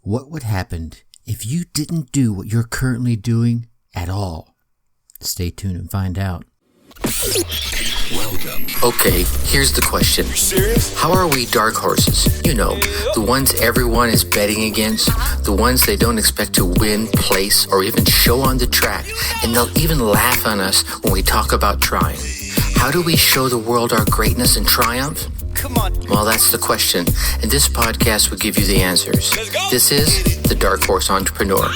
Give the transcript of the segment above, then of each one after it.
What would happen if you didn't do what you're currently doing at all? Stay tuned and find out. Welcome. Okay, here's the question. You serious? How are we dark horses? You know, the ones everyone is betting against, the ones they don't expect to win, place, or even show on the track, and they'll even laugh on us when we talk about trying. How do we show the world our greatness and triumph? Come on. Well, that's the question, and this podcast will give you the answers. Let's go. This is The Dark Horse Entrepreneur.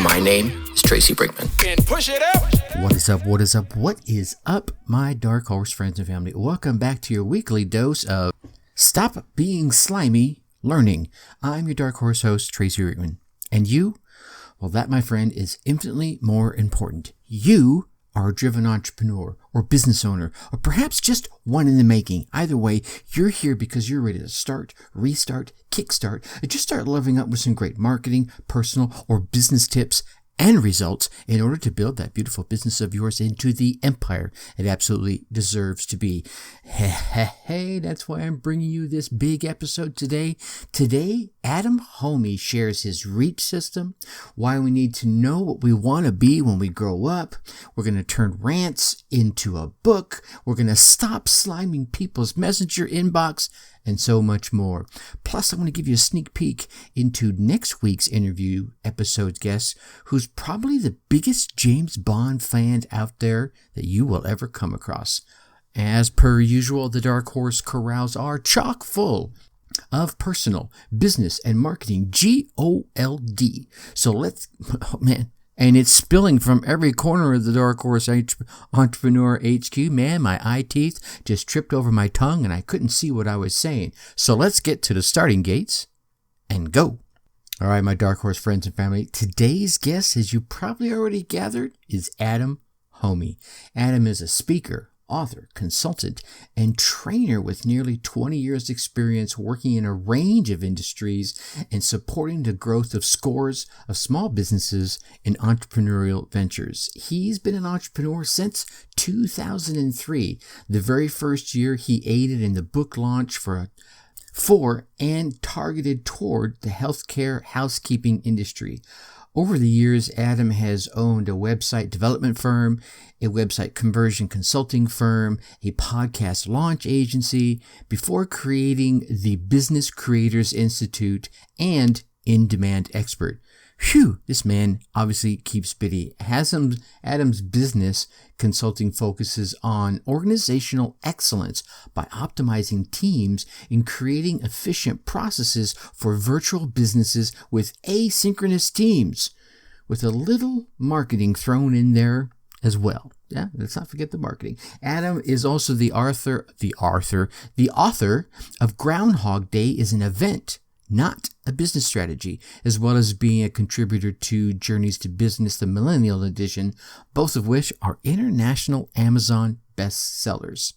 My name is Tracy Brinkman. And push it up. What is up? What is up? What is up, my dark horse friends and family? Welcome back to your weekly dose of Stop Being Slimy Learning. I'm your dark horse host, Tracy Brinkman. And you? Well, that, my friend, is infinitely more important. You are a driven entrepreneur or business owner, or perhaps just one in the making. Either way, you're here because you're ready to start, restart, kickstart, and just start leveling up with some great marketing, personal, or business tips and results in order to build that beautiful business of yours into the empire it absolutely deserves to be. Hey, that's why I'm bringing you this big episode today. Today, Adam Hommey shares his REACH system, why we need to know what we want to be when we grow up. We're going to turn rants into a book. We're going to stop sliming people's messenger inbox, and so much more. Plus, I'm going to give you a sneak peek into next week's interview episode's guest, who's probably the biggest James Bond fan out there that you will ever come across. As per usual, the Dark Horse corrals are chock full of personal, business, and marketing GOLD. So let's, oh man, and it's spilling from every corner of the Dark Horse Entrepreneur HQ. Man, my eye teeth just tripped over my tongue and I couldn't see what I was saying. So let's get to the starting gates and go. All right, my Dark Horse friends and family. Today's guest, as you probably already gathered, is Adam Hommey. Adam is a speaker, author, consultant, and trainer with nearly 20 years experience working in a range of industries and supporting the growth of scores of small businesses and entrepreneurial ventures. He's been an entrepreneur since 2003, the very first year he aided in the book launch for and targeted toward the healthcare housekeeping industry. Over the years, Adam has owned a website development firm, a website conversion consulting firm, a podcast launch agency, before creating the Business Creators Institute and In Demand Expert. Phew, this man obviously keeps busy. Adam's business consulting focuses on organizational excellence by optimizing teams and creating efficient processes for virtual businesses with asynchronous teams, with a little marketing thrown in there as well. Yeah, let's not forget the marketing. Adam is also the author of Groundhog Day is an event, not a business strategy, as well as being a contributor to Journeys to Business, the Millennial Edition, both of which are international Amazon bestsellers.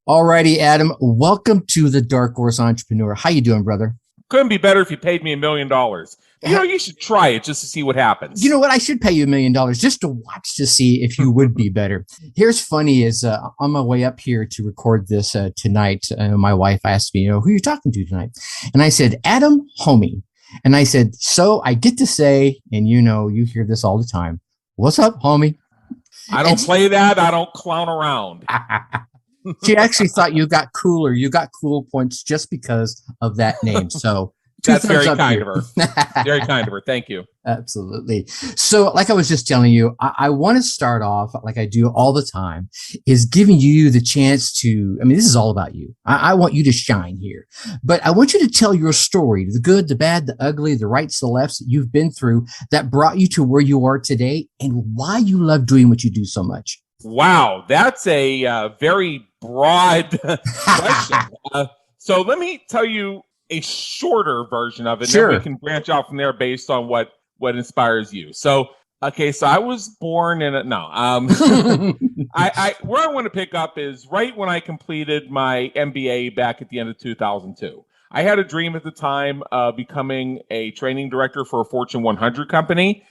Alrighty, Adam, welcome to the Dark Horse Entrepreneur. How you doing, brother? Couldn't be better if you paid me $1 million. You know, you should try it just to see what happens. You know what? I should pay you $1 million just to watch to see if you would be better. Here's funny is on my way up here to record this tonight, my wife asked me, who are you talking to tonight? And I said, Adam Hommey. And I said, so I get to say, and you hear this all the time, what's up, homie? I don't play that. I don't clown around. She actually thought you got cooler. You got cool points just because of that name. So that's very kind of her. Very kind of her. Thank you. Absolutely. So like I was just telling you, I want to start off like I do all the time is giving you the chance to, this is all about you. I want you to shine here, but I want you to tell your story, the good, the bad, the ugly, the rights, the lefts that you've been through that brought you to where you are today and why you love doing what you do so much. Wow. That's a very broad question. So let me tell you a shorter version of it. Sure. And then we can branch out from there based on what inspires you. So, okay. So I was born in I where I want to pick up is right when I completed my MBA back at the end of 2002. I had a dream at the time of becoming a training director for a Fortune 100 company.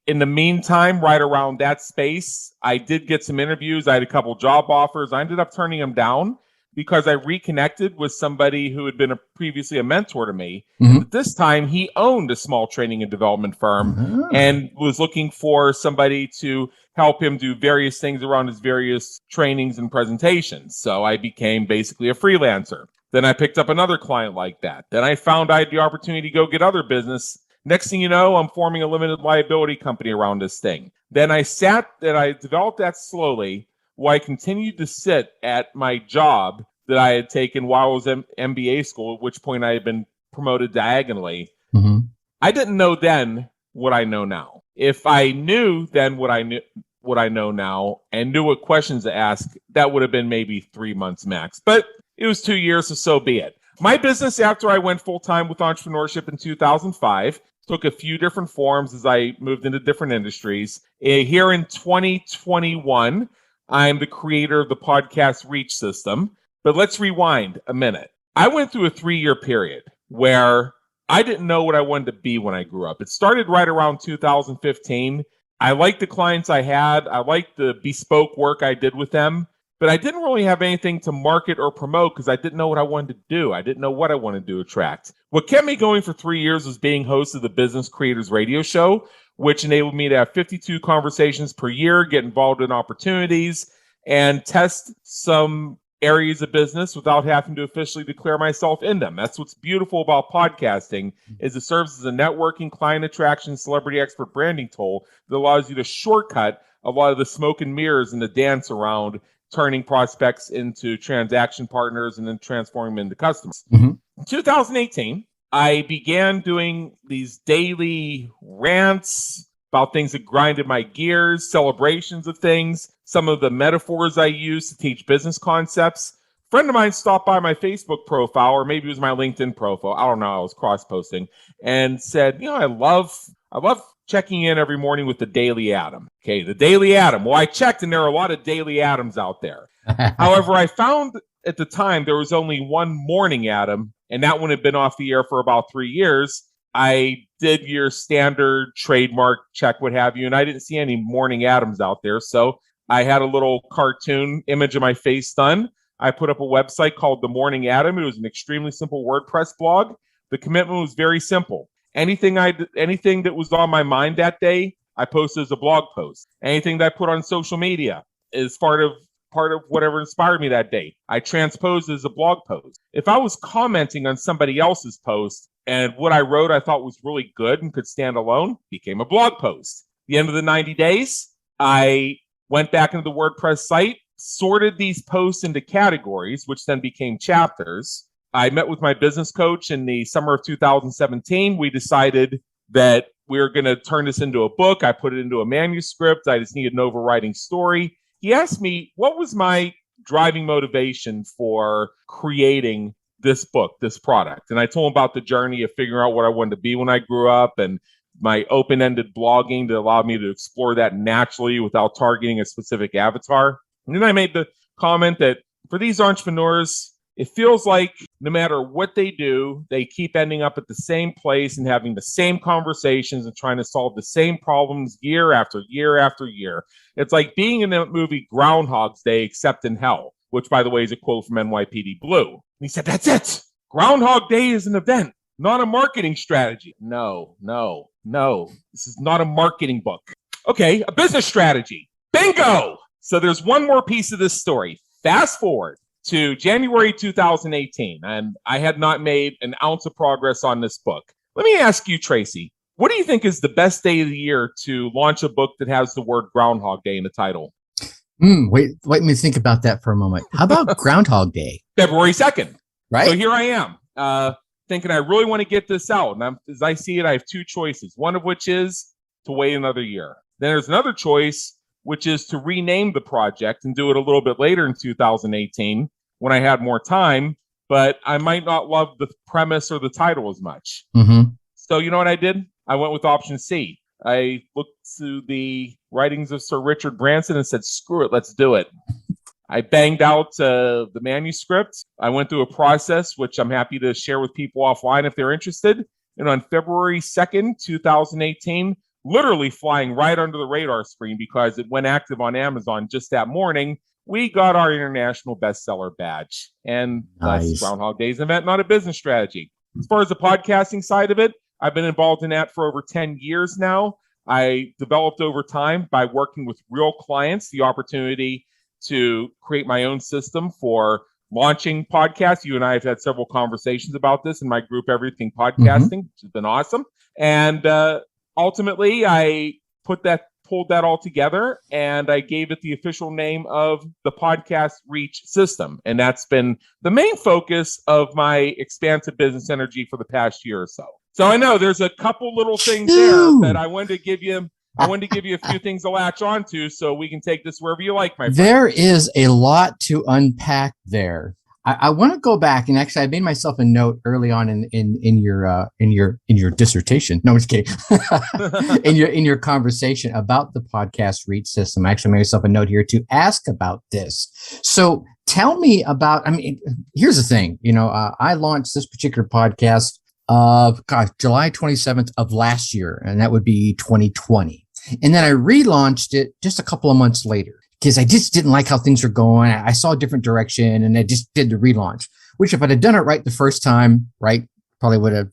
In the meantime, right around that space, I did get some interviews. I had a couple job offers. I ended up turning them down because I reconnected with somebody who had been previously a mentor to me. Mm-hmm. And at this time, he owned a small training and development firm and was looking for somebody to help him do various things around his various trainings and presentations. So I became basically a freelancer. Then I picked up another client like that. Then I found I had the opportunity to go get other business. Next thing you know, I'm forming a limited liability company around this thing. Then I developed that slowly while I continued to sit at my job that I had taken while I was in MBA school, at which point I had been promoted diagonally. Mm-hmm. I didn't know then what I know now. If I knew then what I know now and knew what questions to ask, that would have been maybe 3 months max. But it was 2 years, so be it. My business, after I went full-time with entrepreneurship in 2005, took a few different forms as I moved into different industries. Here in 2021, I'm the creator of the podcast Reach system. But let's rewind a minute. I went through a 3-year period where I didn't know what I wanted to be when I grew up. It started right around 2015. I liked the clients I had. I liked the bespoke work I did with them. But I didn't really have anything to market or promote because I didn't know what I wanted to do. I didn't know what I wanted to attract. What kept me going for 3 years was being host of the Business Creators Radio Show, which enabled me to have 52 conversations per year, get involved in opportunities, and test some areas of business without having to officially declare myself in them. That's what's beautiful about podcasting is it serves as a networking, client attraction, celebrity expert branding tool that allows you to shortcut a lot of the smoke and mirrors and the dance around turning prospects into transaction partners and then transforming them into customers. Mm-hmm. In 2018, I began doing these daily rants about things that grinded my gears, celebrations of things, some of the metaphors I use to teach business concepts. A friend of mine stopped by my Facebook profile, or maybe it was my LinkedIn profile. I don't know. I was cross-posting and said, I love checking in every morning with the Daily Adam. Okay, the Daily Adam. Well, I checked, and there are a lot of Daily Adams out there. However, I found at the time there was only one Morning Adam, and that one had been off the air for about 3 years. I did your standard trademark check, what have you, and I didn't see any Morning Adams out there. So I had a little cartoon image of my face done. I put up a website called The Morning Adam. It was an extremely simple WordPress blog. The commitment was very simple. Anything that was on my mind that day, I posted as a blog post. Anything that I put on social media is part of whatever inspired me that day. I transposed as a blog post. If I was commenting on somebody else's post and what I wrote I thought was really good and could stand alone, became a blog post. At the end of the 90 days, I went back into the WordPress site, sorted these posts into categories, which then became chapters. I met with my business coach in the summer of 2017. We decided that we were going to turn this into a book. I put it into a manuscript. I just needed an overriding story. He asked me, what was my driving motivation for creating this book, this product? And I told him about the journey of figuring out what I wanted to be when I grew up and my open-ended blogging that allowed me to explore that naturally without targeting a specific avatar. And then I made the comment that for these entrepreneurs, it feels like no matter what they do, they keep ending up at the same place and having the same conversations and trying to solve the same problems year after year after year. It's like being in that movie Groundhog's Day, except in hell, which, by the way, is a quote from NYPD Blue. And he said, that's it. Groundhog Day is an event, not a marketing strategy. No. This is not a marketing book. Okay, a business strategy. Bingo! So there's one more piece of this story. Fast forward to January 2018, and I had not made an ounce of progress on this book. Let me ask you, Tracy, what do you think is the best day of the year to launch a book that has the word Groundhog Day in the title? Wait, let me think about that for a moment. How about Groundhog Day? February 2nd. Right. So here I am, thinking I really want to get this out. And as I see it, I have two choices, one of which is to wait another year. Then there's another choice, which is to rename the project and do it a little bit later in 2018 when I had more time, but I might not love the premise or the title as much. Mm-hmm. So you know what I did? I went with option C. I looked to the writings of Sir Richard Branson and said, screw it, let's do it. I banged out the manuscript. I went through a process, which I'm happy to share with people offline if they're interested. And on February 2nd, 2018, literally flying right under the radar screen because it went active on Amazon just that morning, we got our international bestseller badge. And thus, Nice. Groundhog Day is an event, not a business strategy. As far as the podcasting side of it, I've been involved in that for over 10 years now. I developed over time by working with real clients the opportunity to create my own system for launching podcasts. You and I have had several conversations about this in my group, Everything Podcasting, which has been awesome. And ultimately, I pulled that all together, and I gave it the official name of the Podcast Reach System. And that's been the main focus of my expansive business energy for the past year or so. So I know there's a couple little things there that I wanted to give you. I wanted to give you a few things to latch onto so we can take this wherever you like, my friend. There is a lot to unpack there. I want to go back, and actually I made myself a note early on in your dissertation. No, I'm just kidding. in your conversation about the podcast reach system. I actually made myself a note here to ask about this. So tell me about, here's the thing, I launched this particular podcast July 27th of last year, and that would be 2020. And then I relaunched it just a couple of months later, because I just didn't like how things were going. I saw a different direction, and I just did the relaunch, which if I'd have done it right the first time, right, probably would have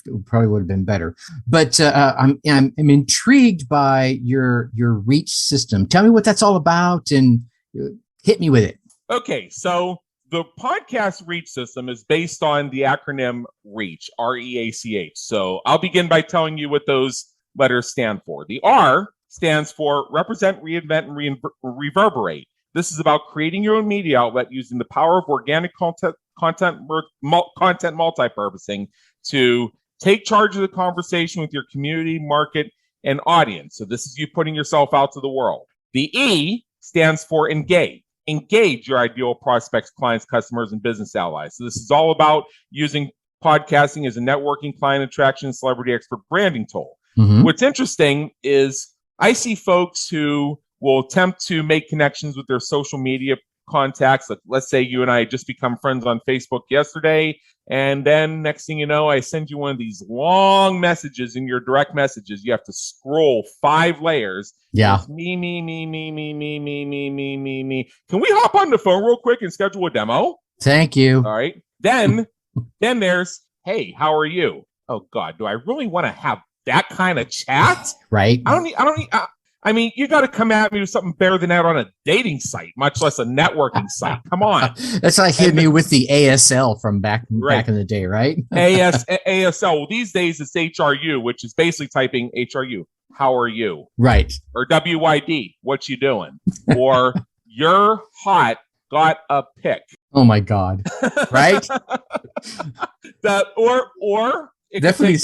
been better. But I'm intrigued by your reach system. Tell me what that's all about, and hit me with it. Okay, so the podcast reach system is based on the acronym REACH, REACH. So I'll begin by telling you what those letters stand for. The R stands for represent, reinvent, and reverberate. This is about creating your own media outlet using the power of organic content multi-purposing to take charge of the conversation with your community, market, and audience. So this is you putting yourself out to the world. The E stands for engage. Engage your ideal prospects, clients, customers, and business allies. So this is all about using podcasting as a networking, client attraction, celebrity expert branding tool. Mm-hmm. What's interesting is I see folks who will attempt to make connections with their social media contacts. Like, let's say you and I just become friends on Facebook yesterday, and then next thing you know, I send you one of these long messages in your direct messages. You have to scroll 5 layers. Yeah. It's me. Can we hop on the phone real quick and schedule a demo? Thank you. All right. Then there's, hey, how are you? Oh God, do I really want to have that kind of chat? Right. I mean, you got to come at me with something better than that on a dating site, much less a networking site. Come on. That's like hitting me with the ASL from back in the day, right? ASL. Well, these days it's HRU, which is basically typing HRU. How are you? Right. Or WYD. What you doing? Or you're hot. Got a pic. Oh my God. Right. Or it definitely.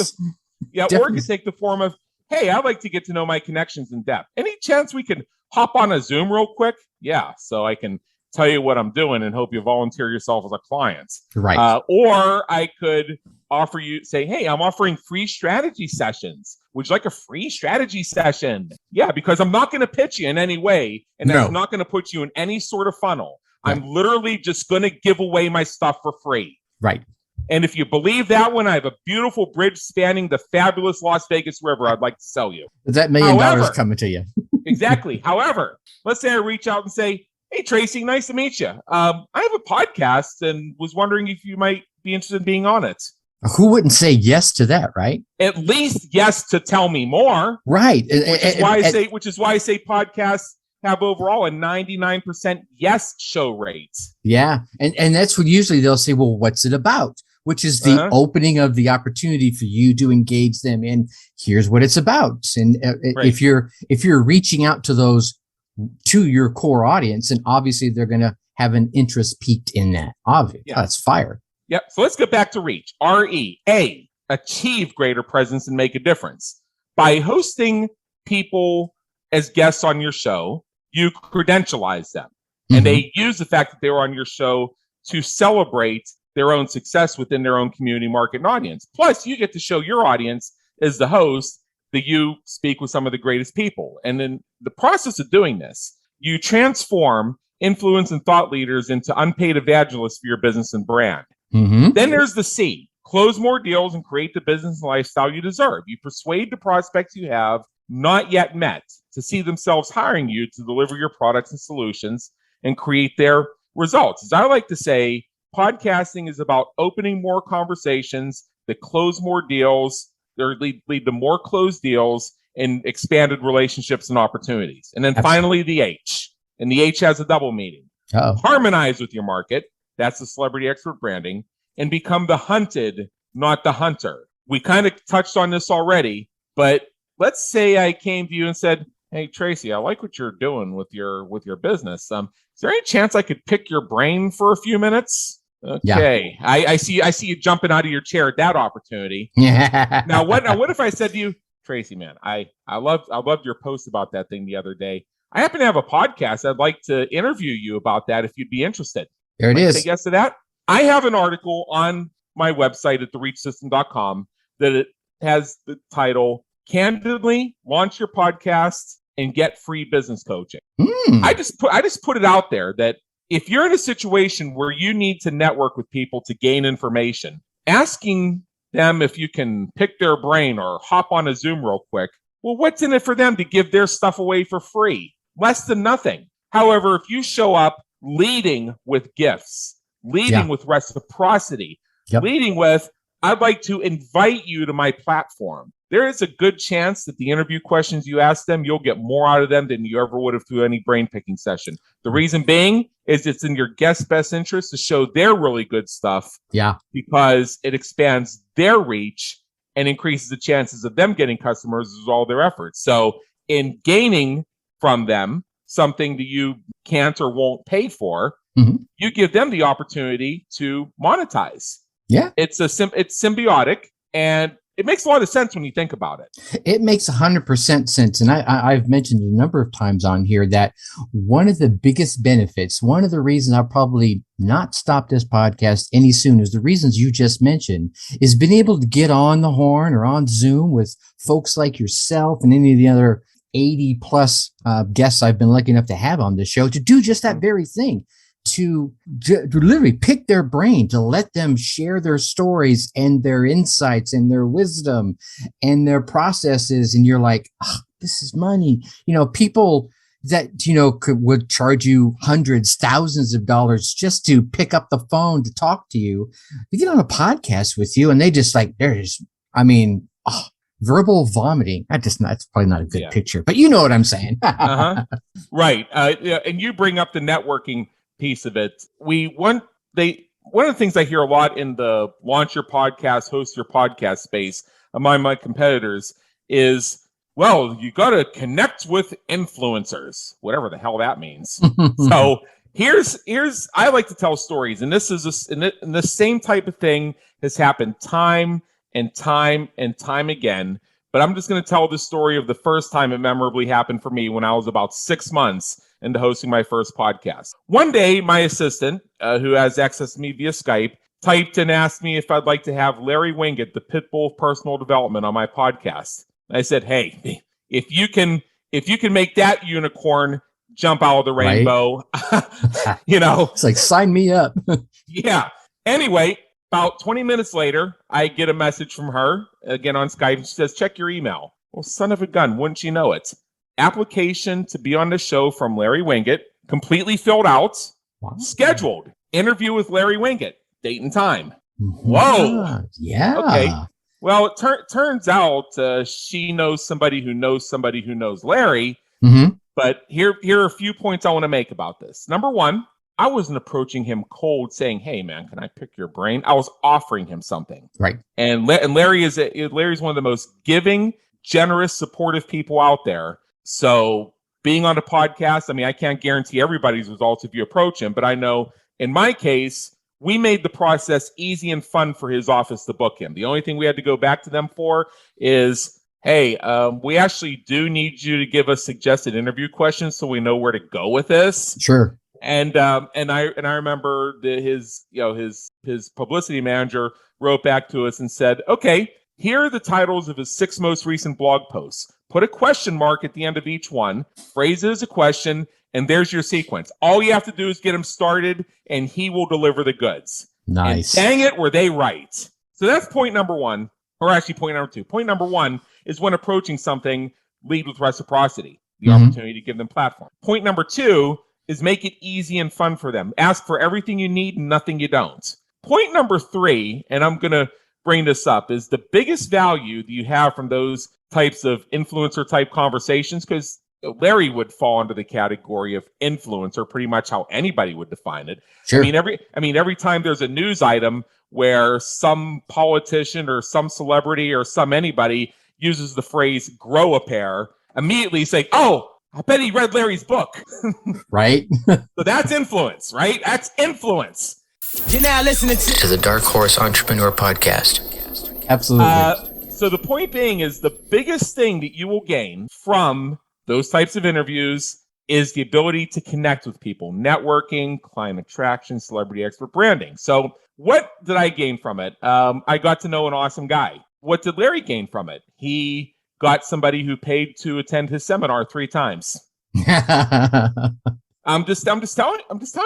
Or it could take the form of, hey, I'd like to get to know my connections in depth. Any chance we can hop on a Zoom real quick? Yeah, so I can tell you what I'm doing and hope you volunteer yourself as a client. Right. Or I could offer you, say, hey, I'm offering free strategy sessions. Would you like a free strategy session? Yeah, because I'm not going to pitch you in any way, and that's not going to put you in any sort of funnel. Right. I'm literally just going to give away my stuff for free. Right. And if you believe that one, I have a beautiful bridge spanning the fabulous Las Vegas River I'd like to sell you. Is that $1 million coming to you? Exactly. However, let's say I reach out and say, hey, Tracy, nice to meet you. I have a podcast and was wondering if you might be interested in being on it. Who wouldn't say yes to that, right? At least yes to tell me more. Right. Which is why I say podcasts have overall a 99% yes show rate. Yeah. And that's what usually they'll say, well, what's it about? Which is the opening of the opportunity for you to engage them in. Here's what it's about. And if you're reaching out to your core audience, and obviously they're going to have an interest peaked in that. Obviously, that's fire. Yep. So let's get back to reach. REA, achieve greater presence and make a difference. By hosting people as guests on your show, you credentialize them. Mm-hmm. And they use the fact that they were on your show to celebrate their own success within their own community, market, and audience. Plus, you get to show your audience as the host that you speak with some of the greatest people. And in the process of doing this, you transform influence and thought leaders into unpaid evangelists for your business and brand. Mm-hmm. Then there's the C, close more deals and create the business and lifestyle you deserve. You persuade the prospects you have not yet met to see themselves hiring you to deliver your products and solutions and create their results. As I like to say, podcasting is about opening more conversations that close more deals, or lead to more closed deals and expanded relationships and opportunities. And then finally, the H. And the H has a double meaning. Harmonize with your market. That's the celebrity expert branding. And become the hunted, not the hunter. We kind of touched on this already, but let's say I came to you and said, hey, Tracy, I like what you're doing with your business. Is there any chance I could pick your brain for a few minutes? Okay. Yeah. I see you jumping out of your chair at that opportunity. Yeah. Now what if I said to you, Tracy, man, I loved your post about that thing the other day. I happen to have a podcast. I'd like to interview you about that if you'd be interested. There it is. Say yes to that. I have an article on my website at thereachsystem.com that it has the title, Candidly Launch Your Podcast and Get Free Business Coaching. I just put it out there that if you're in a situation where you need to network with people to gain information, asking them if you can pick their brain or hop on a Zoom real quick, well, what's in it for them to give their stuff away for free? Less than nothing. However, if you show up leading with gifts, leading with reciprocity, leading with, I'd like to invite you to my platform, there is a good chance that the interview questions you ask them, you'll get more out of them than you ever would have through any brain picking session. The reason being is it's in your guest's best interest to show their really good stuff. Yeah. Because it expands their reach and increases the chances of them getting customers as all their efforts. So in gaining from them something that you can't or won't pay for, you give them the opportunity to monetize. Yeah. It's symbiotic, and it makes a lot of sense when you think about it. It makes 100% sense. And I've mentioned a number of times on here that one of the biggest benefits, one of the reasons I'll probably not stop this podcast any sooner is the reasons you just mentioned, is being able to get on the horn or on Zoom with folks like yourself and any of the other 80 plus guests I've been lucky enough to have on this show to do just that very thing. To literally pick their brain, to let them share their stories and their insights and their wisdom and their processes. And you're like, oh, this is money. People that, would charge you hundreds, thousands of dollars just to pick up the phone to talk to you. They get on a podcast with you and they just verbal vomiting. That's probably not a good picture, but you know what I'm saying. Right. And you bring up the networking piece of it. One of the things I hear a lot in the launch your podcast, host your podcast space among my competitors is, well, you got to connect with influencers, whatever the hell that means. So here's I like to tell stories, and this is and the same type of thing has happened time and time and time again. But I'm just going to tell the story of the first time it memorably happened for me when I was about 6 months into hosting my first podcast. One day, my assistant, who has access to me via Skype, typed and asked me if I'd like to have Larry Winget, the pit bull of personal development, on my podcast. I said, hey, if you can make that unicorn jump out of the rainbow, right. It's like, sign me up. Yeah. Anyway, about 20 minutes later, I get a message from her, again on Skype. She says, check your email. Well, son of a gun, wouldn't you know it? Application to be on the show from Larry Winget, completely filled out, scheduled. Interview with Larry Winget, date and time. Whoa. Yeah. Okay. Well, it turns out she knows somebody who knows somebody who knows Larry. But here are a few points I want to make about this. Number one, I wasn't approaching him cold saying, hey, man, can I pick your brain? I was offering him something. Right. And Larry's one of the most giving, generous, supportive people out there. So being on a podcast, I can't guarantee everybody's results if you approach him, but I know in my case, we made the process easy and fun for his office to book him. The only thing we had to go back to them for is, hey, we actually do need you to give us suggested interview questions so we know where to go with this. Sure. And I remember his publicity manager wrote back to us and said, okay, here are the titles of his 6 most recent blog posts. Put a question mark at the end of each one, phrase it as a question, and there's your sequence. All you have to do is get him started, and he will deliver the goods. Nice. And dang it, were they right? So that's point number one, or actually point number two. Point number one is when approaching something, lead with reciprocity, the opportunity to give them platform. Point number two is make it easy and fun for them. Ask for everything you need and nothing you don't. Point number 3, and I'm going to bring this up, is the biggest value that you have from those types of influencer type conversations, because Larry would fall into the category of influencer, pretty much how anybody would define it. Sure. Every time there's a news item where some politician or some celebrity or some anybody uses the phrase grow a pair, immediately say, oh, I bet he read Larry's book. Right. So that's influence, right? That's influence. You're now listening to the Dark Horse Entrepreneur Podcast. Absolutely. So the point being is the biggest thing that you will gain from those types of interviews is the ability to connect with people, networking, client attraction, celebrity expert branding. So what did I gain from it? I got to know an awesome guy. What did Larry gain from it? He got somebody who paid to attend his seminar 3 times. I'm just telling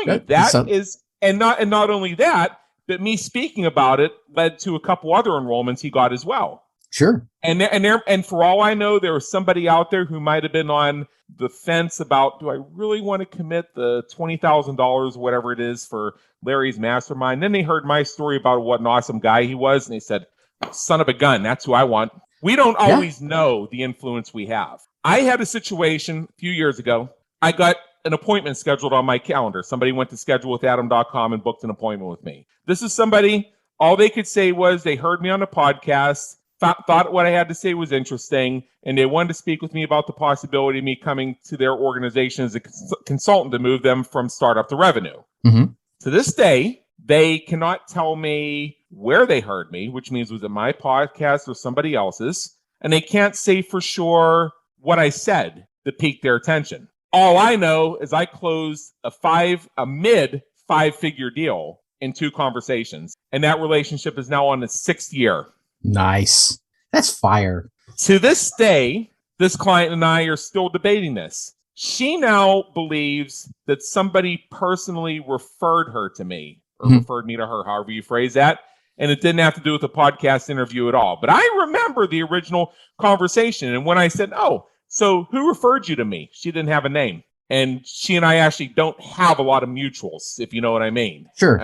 you that is, and not only that, but me speaking about it led to a couple other enrollments he got as well. Sure. And for all I know, there was somebody out there who might have been on the fence about, do I really want to commit the $20,000, whatever it is, for Larry's mastermind? Then they heard my story about what an awesome guy he was, and they said, son of a gun, that's who I want. We don't always know the influence we have. I had a situation a few years ago. I got an appointment scheduled on my calendar. Somebody went to schedulewithadam.com and booked an appointment with me. This is somebody, all they could say was they heard me on a podcast, thought what I had to say was interesting, and they wanted to speak with me about the possibility of me coming to their organization as a consultant to move them from startup to revenue. Mm-hmm. To this day, they cannot tell me where they heard me, which means was it my podcast or somebody else's, and they can't say for sure what I said that piqued their attention. All I know is I closed a mid 5-figure deal in 2 conversations, and that relationship is now on its 6th year. Nice. That's fire. To this day, this client and I are still debating this. She now believes that somebody personally referred her to me, or referred me to her, however you phrase that. And it didn't have to do with a podcast interview at all. But I remember the original conversation. And when I said, oh, so who referred you to me? She didn't have a name. And she and I actually don't have a lot of mutuals, if you know what I mean. Sure.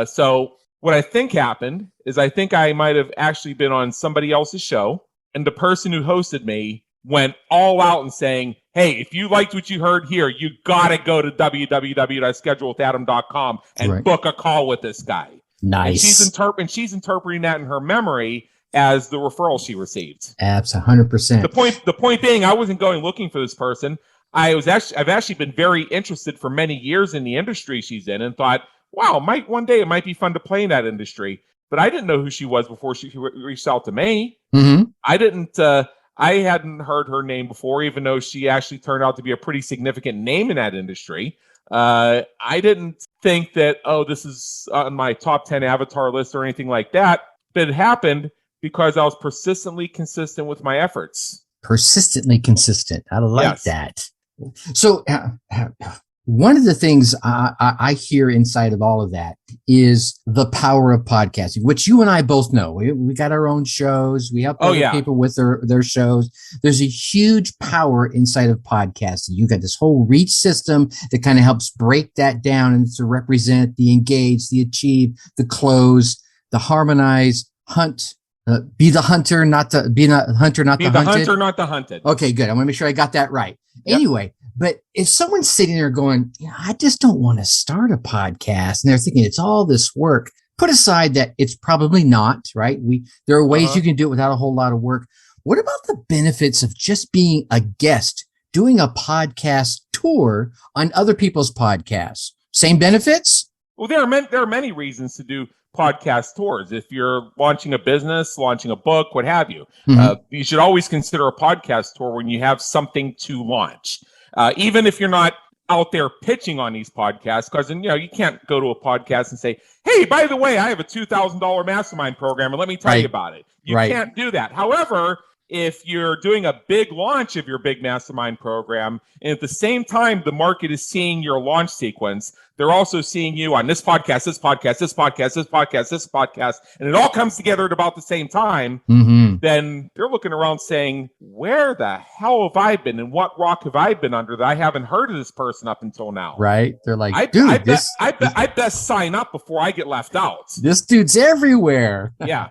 So what I think happened is I think I might have actually been on somebody else's show. And the person who hosted me went all out and saying, hey, if you liked what you heard here, you got to go to www.schedulewithadam.com and book a call with this guy. Nice. And she's interpreting that in her memory as the referral she received. Absolutely, 100%. The point being, I wasn't going looking for this person. I've actually been very interested for many years in the industry she's in, and thought, wow, one day it might be fun to play in that industry. But I didn't know who she was before she reached out to me. Mm-hmm. I hadn't heard her name before, even though she actually turned out to be a pretty significant name in that industry. I didn't think that, this is on my top 10 avatar list or anything like that. But it happened because I was persistently consistent with my efforts. Persistently consistent. I like that. So one of the things I hear inside of all of that is the power of podcasting, which you and I both know. We got our own shows. We help other people with their shows. There's a huge power inside of podcasting. You got this whole reach system that kind of helps break that down and to represent the engage, the achieve, the close, the harmonize, hunt. Be the hunter, not the be not hunter, not the hunted. Be the hunter, not the hunted. Okay, good. I want to make sure I got that right. Yep. Anyway, but if someone's sitting there going, I just don't want to start a podcast, and they're thinking it's all this work, put aside that it's probably not, right? There are ways you can do it without a whole lot of work. What about the benefits of just being a guest, doing a podcast tour on other people's podcasts? Same benefits? Well, there are many reasons to do podcast tours. If you're launching a business, launching a book, what have you, you should always consider a podcast tour when you have something to launch. Even if you're not out there pitching on these podcasts, because you can't go to a podcast and say, hey, by the way, I have a $2,000 mastermind program, and let me tell you about it. You can't do that. However, if you're doing a big launch of your big mastermind program, and at the same time, the market is seeing your launch sequence, they're also seeing you on this podcast, this podcast, this podcast, this podcast, this podcast, and it all comes together at about the same time, then they're looking around saying, where the hell have I been and what rock have I been under that I haven't heard of this person up until now? Right. They're like, I best sign up before I get left out. This dude's everywhere. Yeah.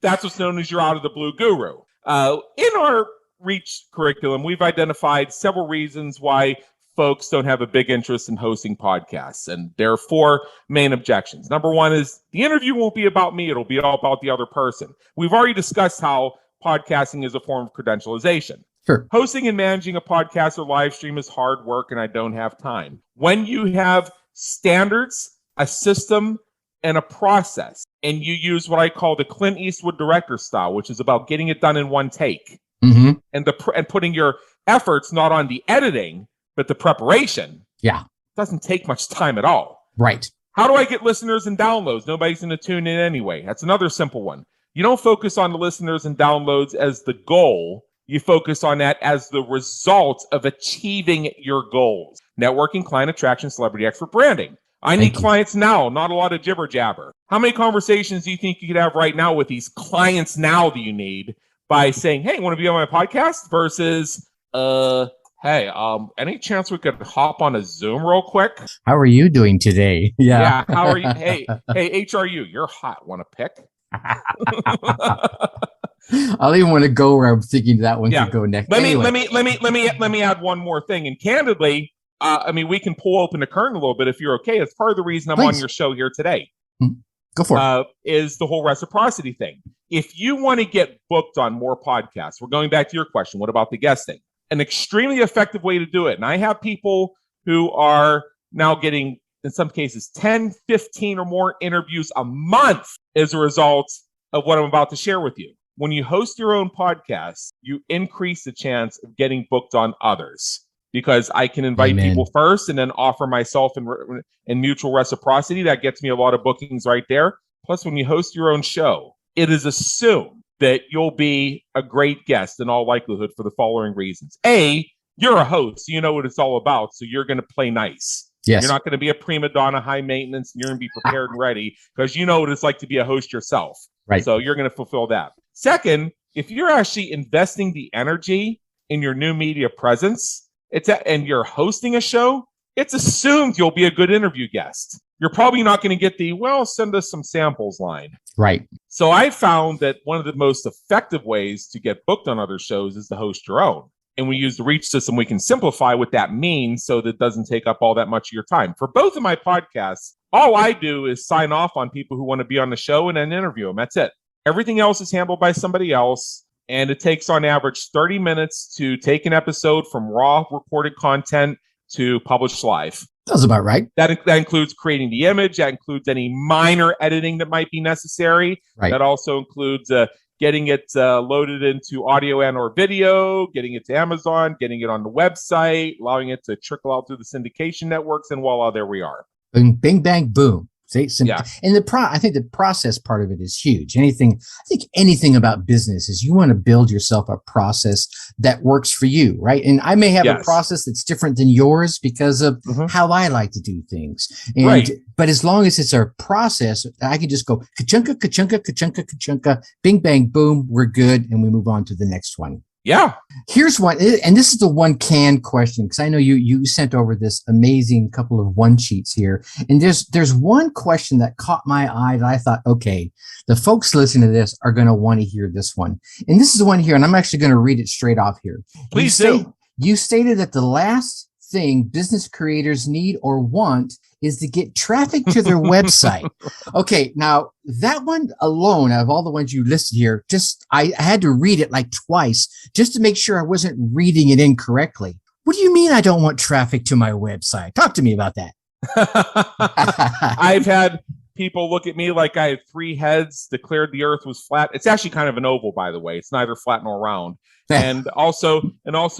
That's what's known as your out of the blue guru. In our Reach curriculum, we've identified several reasons why folks don't have a big interest in hosting podcasts. And there are 4 main objections. Number 1 is the interview won't be about me. It'll be all about the other person. We've already discussed how podcasting is a form of credentialization. Sure. Hosting and managing a podcast or live stream is hard work, and I don't have time. When you have standards, a system, and a process, and you use what I call the Clint Eastwood director style, which is about getting it done in one take, and putting your efforts not on the editing, but the preparation. Yeah. Doesn't take much time at all. Right. How do I get listeners and downloads? Nobody's going to tune in anyway. That's another simple one. You don't focus on the listeners and downloads as the goal. You focus on that as the result of achieving your goals. Networking, client attraction, celebrity expert branding. I need clients now, not a lot of jibber jabber. How many conversations do you think you could have right now with these clients now that you need by saying, hey, want to be on my podcast? Versus, hey, any chance we could hop on a Zoom real quick? How are you doing today? Yeah. How are you? Hey, HRU, you're hot. Want to pick? I'll even want to go where I'm thinking that one could go next. Let me add one more thing. And candidly, we can pull open the curtain a little bit if you're okay. It's part of the reason I'm on your show here today. Go for it. Is the whole reciprocity thing. If you want to get booked on more podcasts, we're going back to your question. What about the guesting? An extremely effective way to do it. And I have people who are now getting, in some cases, 10, 15 or more interviews a month as a result of what I'm about to share with you. When you host your own podcast, you increase the chance of getting booked on others because I can invite people first and then offer myself in mutual reciprocity. That gets me a lot of bookings right there. Plus, when you host your own show, it is assumed that you'll be a great guest in all likelihood for the following reasons. A, you're a host. So you know what it's all about. So you're going to play nice. Yes. You're not going to be a prima donna, high maintenance. And you're going to be prepared and ready because you know what it's like to be a host yourself. Right. So you're going to fulfill that. Second, if you're actually investing the energy in your new media presence, and you're hosting a show, it's assumed you'll be a good interview guest. You're probably not going to get the, send us some samples line. Right. So I found that one of the most effective ways to get booked on other shows is to host your own. And we use the Reach system. We can simplify what that means so that it doesn't take up all that much of your time. For both of my podcasts, all I do is sign off on people who want to be on the show and then interview them. That's it. Everything else is handled by somebody else. And it takes on average 30 minutes to take an episode from raw recorded content to publish live. That's about right. That includes creating the image. That includes any minor editing that might be necessary. Right. That also includes getting it loaded into audio and or video, getting it to Amazon, getting it on the website, allowing it to trickle out through the syndication networks, and voila, there we are. Bing, bing, bang, boom. See, yeah. And I think the process part of it is huge. I think anything about business is you want to build yourself a process that works for you, right? And I may have a process that's different than yours because of how I like to do things. And, but as long as it's a process, I can just go ka-chunka, ka-chunka, ka-chunka, ka-chunka, bing, bang, boom, we're good. And we move on to the next one. Yeah. Here's one, and this is the one canned question, because I know you sent over this amazing couple of one sheets here. And there's one question that caught my eye that I thought, okay, the folks listening to this are going to want to hear this one. And this is the one here, and I'm actually going to read it straight off here. Please do. You stated that the last thing business creators need or want is to get traffic to their website. Okay, now that one alone, out of all the ones you listed here, I had to read it like twice just to make sure I wasn't reading it incorrectly. What do you mean I don't want traffic to my website? Talk to me about that. I've had people look at me like I had 3 heads, declared the earth was flat. It's actually kind of an oval, by the way. It's neither flat nor round. and also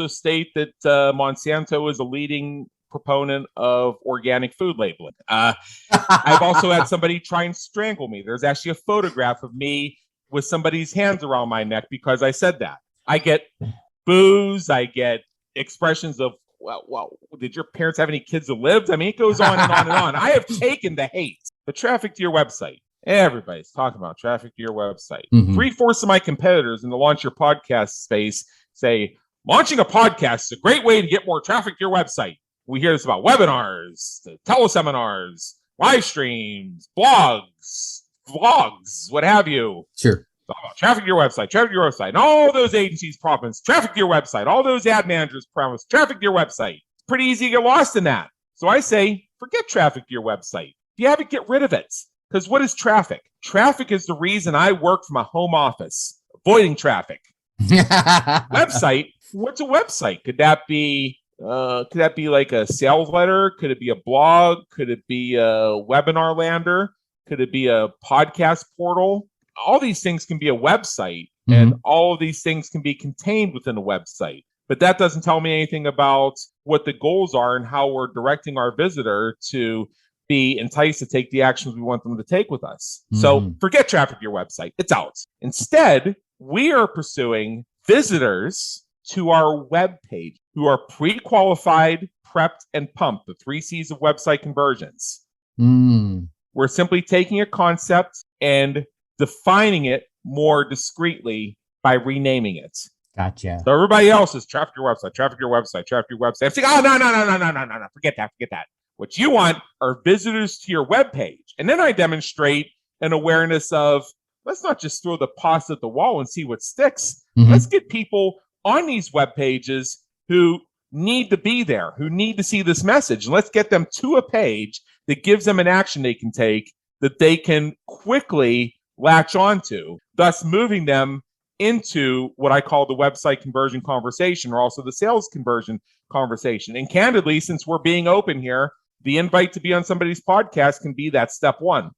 state that Monsanto is a leading proponent of organic food labeling. I've also had somebody try and strangle me. There's actually a photograph of me with somebody's hands around my neck because I said that. I get boos. I get expressions of, well, did your parents have any kids that lived? I mean, it goes on and on and on. I have taken the hate, the traffic to your website. Everybody's talking about traffic to your website. 3/4 of my competitors in the launch your podcast space say launching a podcast is a great way to get more traffic to your website. We hear this about webinars, teleseminars, live streams, blogs, vlogs, what have you. Sure. Traffic to your website, and all those agencies promise traffic to your website, all those ad managers promise traffic to your website. It's pretty easy to get lost in that. So I say, forget traffic to your website. If you have it, get rid of it. Because what is traffic? Traffic is the reason I work from a home office, avoiding traffic. Website, what's a website? Could that be like a sales letter? Could it be a blog? Could it be a webinar lander? Could it be a podcast portal? All these things can be a website, and all of these things can be contained within a website. But that doesn't tell me anything about what the goals are and how we're directing our visitor to be enticed to take the actions we want them to take with us. So forget traffic to your website. It's out. Instead, we are pursuing visitors to our web page who are pre-qualified, prepped, and pumped, the 3 C's of website conversions. We're simply taking a concept and defining it more discreetly by renaming it. Gotcha. So everybody else is traffic to your website, traffic to your website, traffic to your website. I'm saying, oh, no. Forget that. What you want are visitors to your webpage. And then I demonstrate an awareness of, let's not just throw the pasta at the wall and see what sticks. Let's get people on these web pages who need to be there, who need to see this message. And let's get them to a page that gives them an action they can take that they can quickly latch onto, thus moving them into what I call the website conversion conversation, or also the sales conversion conversation. And candidly, since we're being open here, the invite to be on somebody's podcast can be that step one.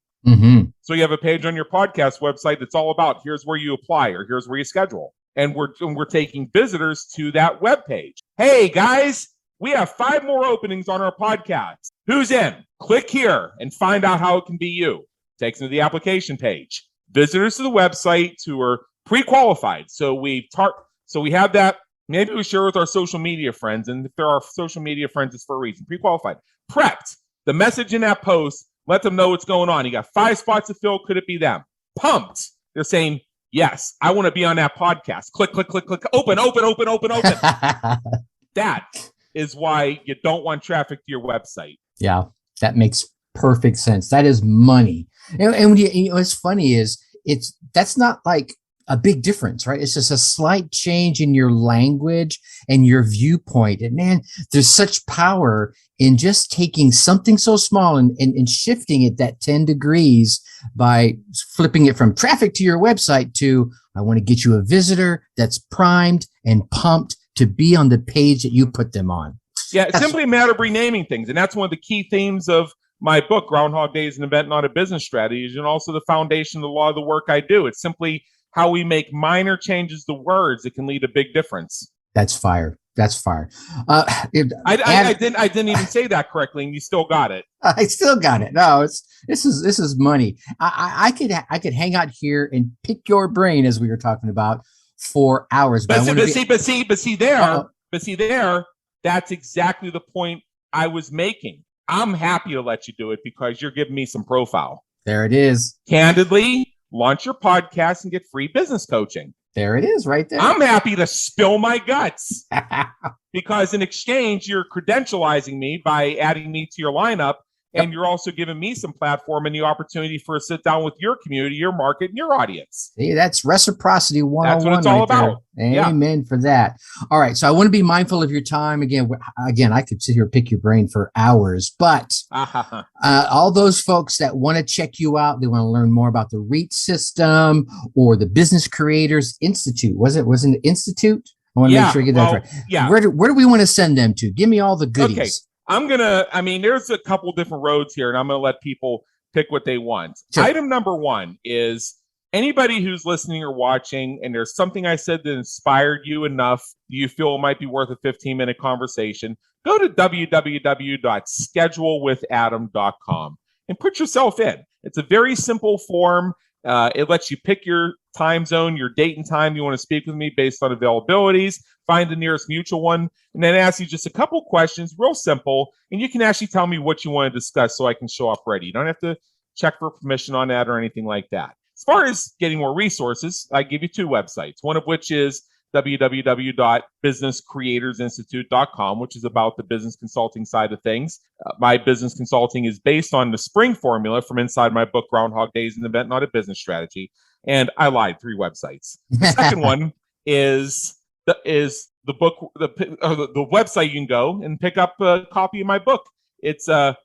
So you have a page on your podcast website that's all about here's where you apply or here's where you schedule. And we're taking visitors to that web page. Hey guys, we have 5 more openings on our podcast. Who's in? Click here and find out how it can be you. Takes them to the application page. Visitors to the website who are pre-qualified. So we have that. Maybe we share with our social media friends. And if there are social media friends, it's for a reason. Pre-qualified. Prepped. The message in that post, let them know what's going on. You got 5 spots to fill. Could it be them? Pumped. They're saying, yes, I want to be on that podcast. Click. Open. That is why you don't want traffic to your website. Yeah, that makes perfect sense. That is money. And what's funny is that's not like a big difference, right? It's just a slight change in your language and your viewpoint. And man, there's such power in just taking something so small and shifting it that 10 degrees by flipping it from traffic to your website to, I want to get you a visitor that's primed and pumped to be on the page that you put them on. Yeah, it's simply a matter of renaming things. And that's one of the key themes of my book, Groundhog Day is an Event, Not a Business Strategy, and also the foundation of a lot of the work I do. It's simply how we make minor changes to words that can lead to big difference. That's fire. I didn't even say that correctly, and you still got it. I still got it. No, this is money. I could hang out here and pick your brain as we were talking about for hours. But see there, that's exactly the point I was making. I'm happy to let you do it because you're giving me some profile. There it is. Candidly, launch your podcast and get free business coaching. There it is right there. I'm happy to spill my guts because in exchange, you're credentializing me by adding me to your lineup. And you're also giving me some platform and the opportunity for a sit down with your community, your market, and your audience. Hey, that's reciprocity 101. That's what it's all about. Amen for that. All right. So I want to be mindful of your time. Again, I could sit here and pick your brain for hours, but all those folks that want to check you out, they want to learn more about the REIT system or the Business Creators Institute. Wasn't it Institute? I want to make sure you get that right. Yeah. Where do we want to send them to? Give me all the goodies. Okay. There's a couple different roads here, and I'm going to let people pick what they want. Sure. Item number 1 is anybody who's listening or watching, and there's something I said that inspired you enough, you feel it might be worth a 15-minute conversation, go to www.schedulewithadam.com and put yourself in. It's a very simple form. It lets you pick your time zone, your date and time you want to speak with me based on availabilities, find the nearest mutual one, and then ask you just a couple questions, real simple, and you can actually tell me what you want to discuss so I can show up ready. You don't have to check for permission on that or anything like that. As far as getting more resources, I give you 2 websites, one of which is www.businesscreatorsinstitute.com, which is about the business consulting side of things. My business consulting is based on the spring formula from inside my book, Groundhog Days, an Event, Not a Business Strategy. And I lied, 3 websites. The second one is the book, the website you can go and pick up a copy of my book. It's hot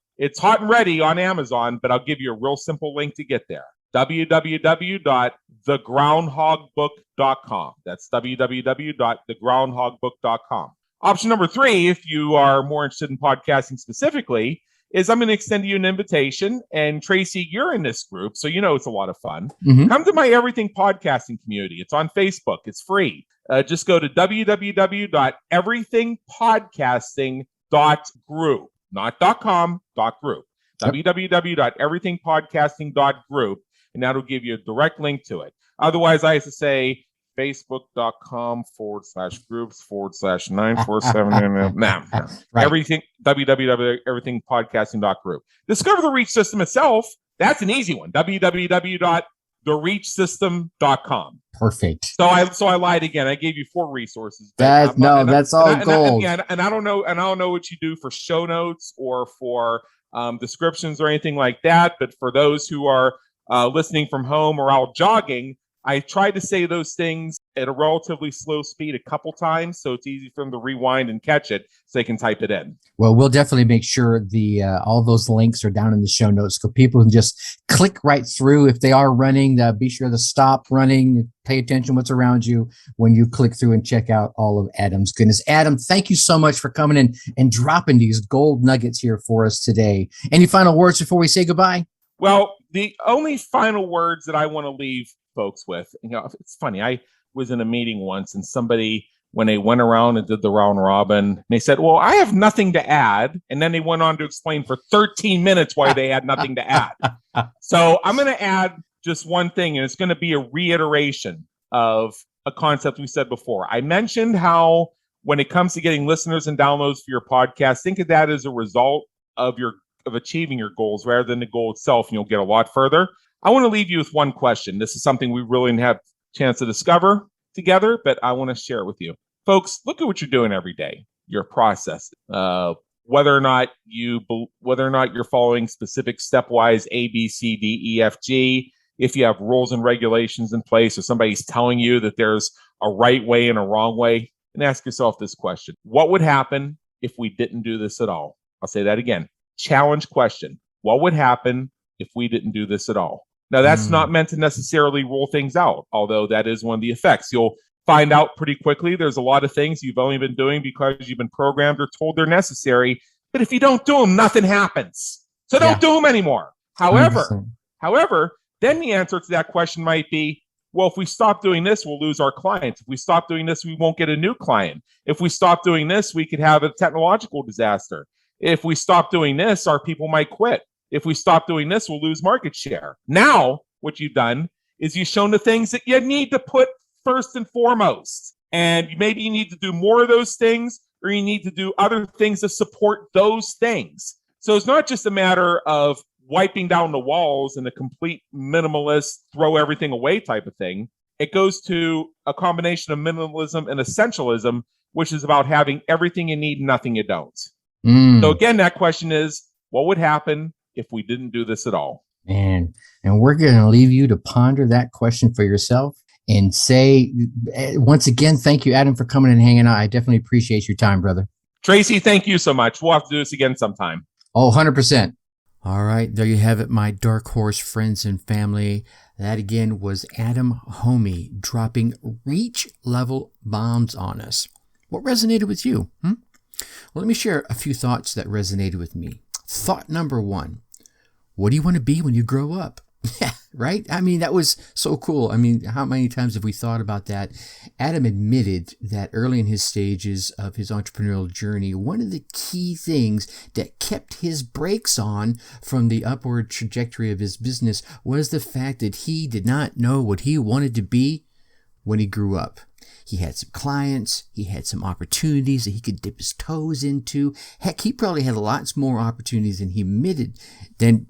and ready on Amazon, but I'll give you a real simple link to get there. www.thegroundhogbook.com. That's www.thegroundhogbook.com. Option number 3, if you are more interested in podcasting specifically, is I'm going to extend you an invitation. And Tracy, you're in this group, so you know it's a lot of fun. Mm-hmm. Come to my Everything Podcasting community. It's on Facebook. It's free. Just go to www.everythingpodcasting.group, not .com, .group. Yep. www.everythingpodcasting.group. And that'll give you a direct link to it. Otherwise, I used to say facebook.com/groups/947. Nah. Right. Everything, www.everythingpodcasting.group. Discover the Reach System itself. That's an easy one. www.thereachsystem.com. Perfect. So I lied again. I gave you 4 resources. That's all gold. And I don't know what you do for show notes or for descriptions or anything like that. But for those who are listening from home or out jogging, I tried to say those things at a relatively slow speed a couple times, so it's easy for them to rewind and catch it so they can type it in. Well, we'll definitely make sure all those links are down in the show notes so people can just click right through. If they are running, be sure to stop running, pay attention to what's around you when you click through and check out all of Adam's goodness. Adam, thank you so much for coming in and dropping these gold nuggets here for us today. Any final words before we say goodbye? Well, the only final words that I want to leave folks with, it's funny. I was in a meeting once and somebody, when they went around and did the round robin, they said, well, I have nothing to add. And then they went on to explain for 13 minutes why they had nothing to add. So I'm going to add just one thing, and it's going to be a reiteration of a concept we said before. I mentioned how when it comes to getting listeners and downloads for your podcast, think of that as a result of achieving your goals rather than the goal itself, and you'll get a lot further. I want to leave you with one question. This is something we really didn't have a chance to discover together, but I want to share it with you. Folks, look at what you're doing every day, your process. Whether or not you're following specific stepwise A, B, C, D, E, F, G, if you have rules and regulations in place or somebody's telling you that there's a right way and a wrong way, and ask yourself this question. What would happen if we didn't do this at all? I'll say that again. Challenge question. What would happen if we didn't do this at all? Now, that's not meant to necessarily rule things out, although that is one of the effects. You'll find out pretty quickly there's a lot of things you've only been doing because you've been programmed or told they're necessary. But if you don't do them, nothing happens. So don't do them anymore. However, then the answer to that question might be, well, if we stop doing this, we'll lose our clients. If we stop doing this, we won't get a new client. If we stop doing this, we could have a technological disaster. If we stop doing this, our people might quit. If we stop doing this, we'll lose market share. Now, what you've done is you've shown the things that you need to put first and foremost. And maybe you need to do more of those things, or you need to do other things to support those things. So it's not just a matter of wiping down the walls and a complete minimalist, throw everything away type of thing. It goes to a combination of minimalism and essentialism, which is about having everything you need and nothing you don't. So again, that question is, what would happen if we didn't do this at all? And we're going to leave you to ponder that question for yourself and say, once again, thank you, Adam, for coming and hanging out. I definitely appreciate your time, brother. Tracy, thank you so much. We'll have to do this again sometime. Oh, 100%. All right. There you have it, my Dark Horse friends and family. That again was Adam Hommey dropping reach level bombs on us. What resonated with you? Well, let me share a few thoughts that resonated with me. Thought number 1. What do you want to be when you grow up? Yeah, right? I mean, that was so cool. I mean, how many times have we thought about that? Adam admitted that early in his stages of his entrepreneurial journey, one of the key things that kept his brakes on from the upward trajectory of his business was the fact that he did not know what he wanted to be when he grew up. He had some clients, he had some opportunities that he could dip his toes into. Heck, he probably had lots more opportunities than than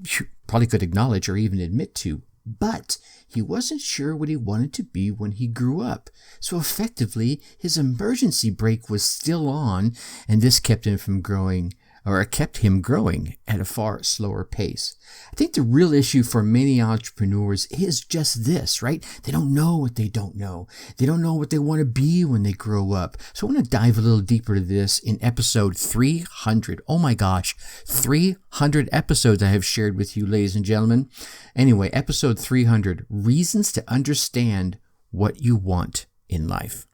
probably could acknowledge or even admit to. But he wasn't sure what he wanted to be when he grew up. So effectively, his emergency brake was still on, and this kept him from growing, or kept him growing at a far slower pace. I think the real issue for many entrepreneurs is just this, right? They don't know what they don't know. They don't know what they want to be when they grow up. So I want to dive a little deeper to this in episode 300. Oh my gosh, 300 episodes I have shared with you, ladies and gentlemen. Anyway, episode 300, Reasons to Understand What You Want in Life.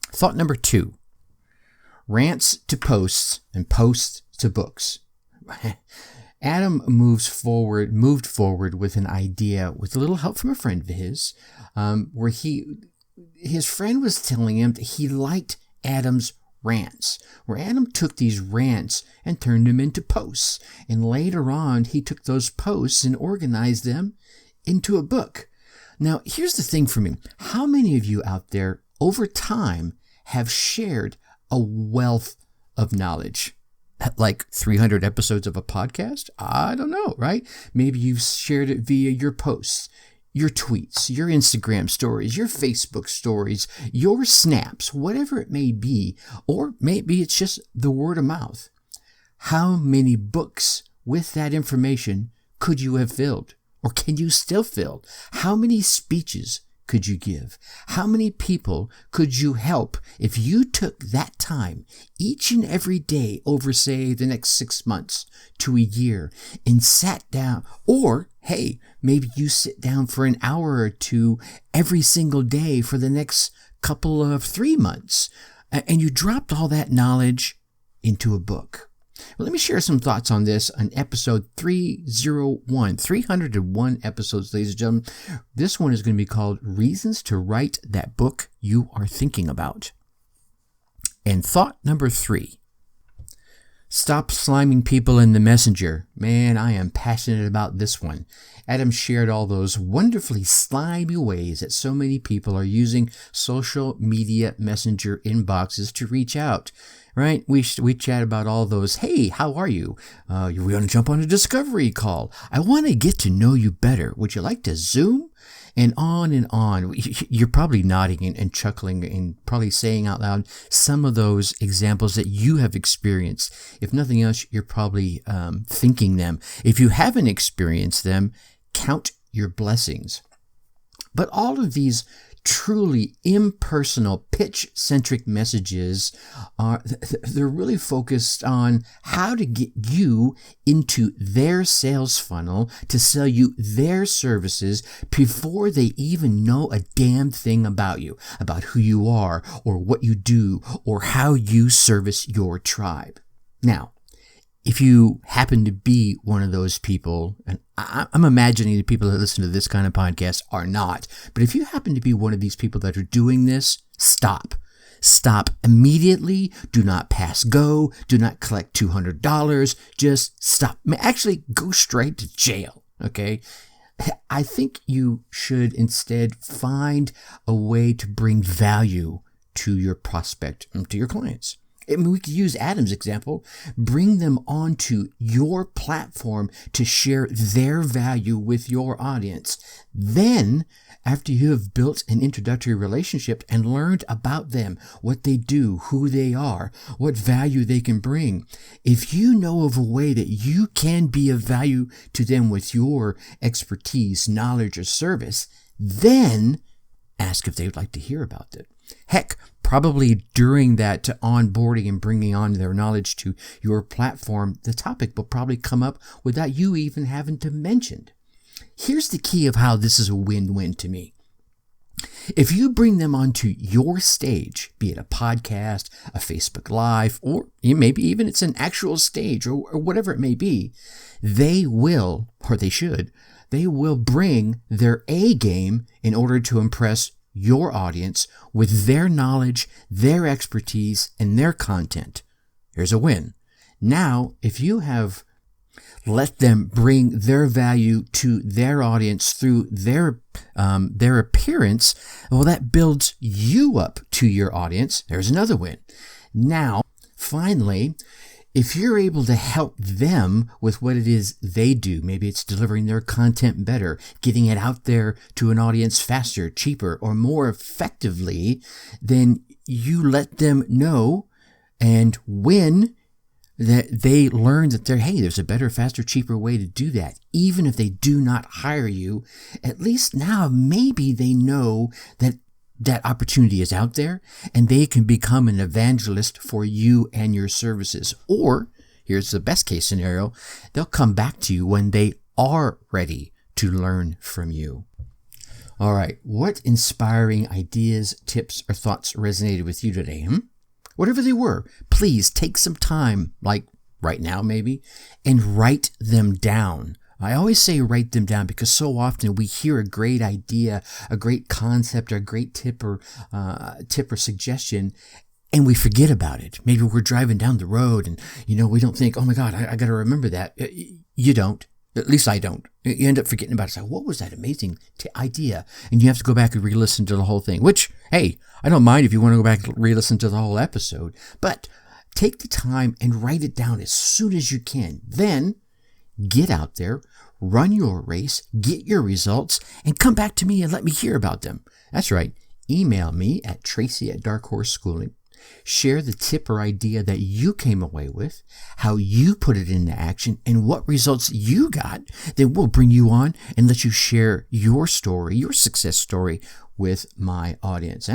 Thought number 2. Rants to posts and posts to books. Adam moved forward with an idea with a little help from a friend of his, where his friend was telling him that he liked Adam's rants, where Adam took these rants and turned them into posts. And later on, he took those posts and organized them into a book. Now, here's the thing for me. How many of you out there over time have shared a wealth of knowledge? Like 300 episodes of a podcast? I don't know, right? Maybe you've shared it via your posts, your tweets, your Instagram stories, your Facebook stories, your snaps, whatever it may be, or maybe it's just the word of mouth. How many books with that information could you have filled? Or can you still fill? How many speeches could you give? How many people could you help if you took that time each and every day over, say, the next 6 months to a year and sat down? Or, hey, maybe you sit down for an hour or two every single day for the next couple of 3 months and you dropped all that knowledge into a book. Well, let me share some thoughts on this on episode 301, 301 episodes, ladies and gentlemen. This one is going to be called Reasons to Write That Book You Are Thinking About. And thought number 3, stop sliming people in the messenger. Man, I am passionate about this one. Adam shared all those wonderfully slimy ways that so many people are using social media messenger inboxes to reach out. Right? We chat about all those. Hey, how are you? We want to jump on a discovery call. I want to get to know you better. Would you like to Zoom? And on and on. You're probably nodding and chuckling and probably saying out loud some of those examples that you have experienced. If nothing else, you're probably thinking them. If you haven't experienced them, count your blessings. But all of these truly impersonal, pitch-centric messages they're really focused on how to get you into their sales funnel to sell you their services before they even know a damn thing about you, about who you are or what you do or how you service your tribe. Now, if you happen to be one of those people, and I'm imagining the people that listen to this kind of podcast are not, but if you happen to be one of these people that are doing this, stop. Stop immediately. Do not pass go. Do not collect $200. Just stop. Actually, go straight to jail, okay? I think you should instead find a way to bring value to your prospect and to your clients. I mean, we could use Adam's example, bring them onto your platform to share their value with your audience. Then, after you have built an introductory relationship and learned about them, what they do, who they are, what value they can bring, if you know of a way that you can be of value to them with your expertise, knowledge, or service, then ask if they would like to hear about it. Heck, probably during that onboarding and bringing on their knowledge to your platform, the topic will probably come up without you even having to mention. Here's the key of how this is a win-win to me. If you bring them onto your stage, be it a podcast, a Facebook Live, or maybe even it's an actual stage or whatever it may be, they will, or they should they will bring their A game in order to impress your audience with their knowledge, their expertise, and their content. Here's a win. Now, if you have let them bring their value to their audience through their appearance, well, that builds you up to your audience. There's another win. Now, finally, if you're able to help them with what it is they do, maybe it's delivering their content better, getting it out there to an audience faster, cheaper, or more effectively, then you let them know, and when that they learn that there's a better, faster, cheaper way to do that. Even if they do not hire you, at least now maybe they know that that opportunity is out there and they can become an evangelist for you and your services. Or, here's the best case scenario, they'll come back to you when they are ready to learn from you. All right, what inspiring ideas, tips, or thoughts resonated with you today? Whatever they were, please take some time, like right now maybe, and write them down. I always say write them down because so often we hear a great idea, a great concept, or a great tip or suggestion, and we forget about it. Maybe we're driving down the road and, we don't think, oh my God, I got to remember that. You don't. At least I don't. You end up forgetting about it. It's like, what was that amazing idea? And you have to go back and re-listen to the whole thing, which, hey, I don't mind if you want to go back and re-listen to the whole episode, but take the time and write it down as soon as you can. Then get out there, run your race, get your results, and come back to me and let me hear about them. That's right. Email me at Tracy@DarkHorseSchooling. Share the tip or idea that you came away with, how you put it into action, and what results you got. Then we'll bring you on and let you share your story, your success story with my audience.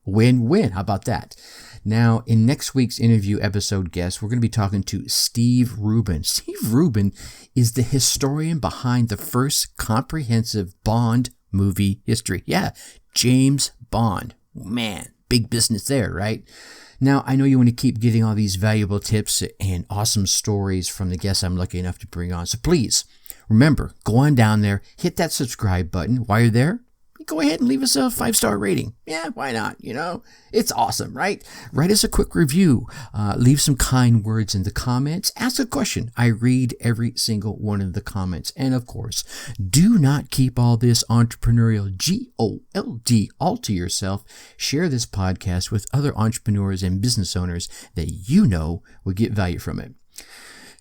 Win-win. How about that? Now, in next week's interview episode guest, we're going to be talking to Steve Rubin. Steve Rubin is the historian behind the first comprehensive Bond movie history. Yeah, James Bond. Man, big business there, right? Now, I know you want to keep getting all these valuable tips and awesome stories from the guests I'm lucky enough to bring on. So please, remember, go on down there, hit that subscribe button. While you're there, go ahead and leave us a 5-star rating. Yeah, why not? It's awesome, right? Write us a quick review. Leave some kind words in the comments. Ask a question. I read every single one of the comments. And of course, do not keep all this entrepreneurial GOLD all to yourself. Share this podcast with other entrepreneurs and business owners that you know will get value from it.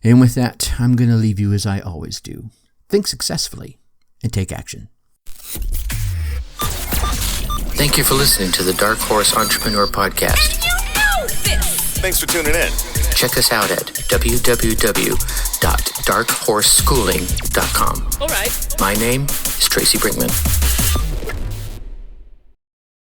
And with that, I'm going to leave you as I always do. Think successfully and take action. Thank you for listening to the Dark Horse Entrepreneur Podcast. And you know this! Thanks for tuning in. Check us out at www.darkhorseschooling.com. All right. My name is Tracy Brinkman.